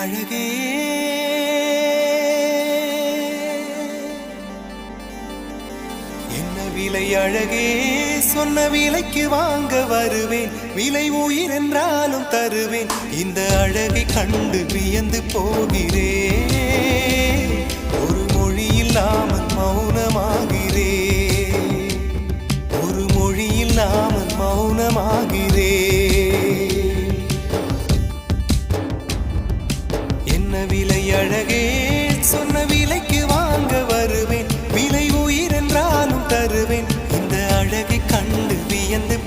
அழகே என்ன விலை அழகே சொன்ன விலைக்கு வாங்க வருவேன் விலை உயிர் என்றாலும் தருவேன் இந்த அழகை கண்டு வியந்து போகிறேன் ஒரு மொழி இல்லாமல் மௌனமாகிறேன் ஒரு மொழி இல்லாமல் மௌனமாகிறேன் என்ன விலை அழகே சொன்ன விலைக்கு வாங்க வருவேன் விலை உயிர் என்றாலும் தருவேன் இந்த அழகை கண்டு வியந்து